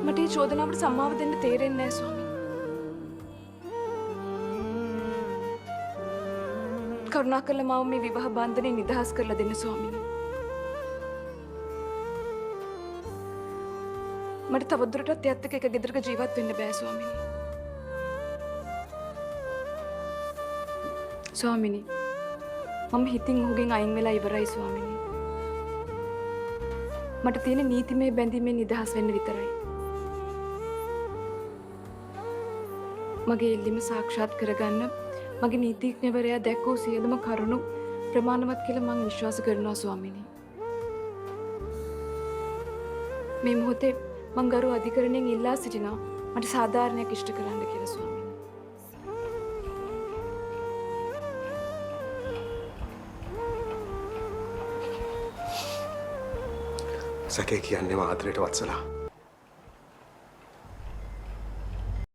මට මේ චෝදනාවට සම්මාව දෙන්න තේරෙන්නේ නැහැ ස්වාමීනි. කරුණාකරලා මාව මේ විවාහ බන්ධනේ නිදහස් කරලා දෙන්න ස්වාමීනි. මට තවදුරටත් එයත් එක්ක එක ගෙදරක ජීවත් වෙන්න බෑ ස්වාමීනි. ස්වාමීනි මම හිතින් ඔහුගෙන් අයින් වෙලා ඉවරයි ස්වාමීනි. මට තියෙන නීතිමය බැඳීමෙන් නිදහස් වෙන්න විතරයි. මගේ ඉල්ලීම සාක්ෂාත් කරගන්න මගේ නීතිඥවරයා දැක්වූ සියලුම කරුණු ප්‍රමාණවත් කියලා මම විශ්වාස කරනවා ස්වාමීනි. මේ මොහොතේ මං ගරු අධිකරණයෙන් ඉල්ලා සිටිනවා මට සාධාරණයක් ඉෂ්ට කරන්න කියලා ස්වාමීනි. සැකේ කියන්නේ ආදරයට වත්සලා.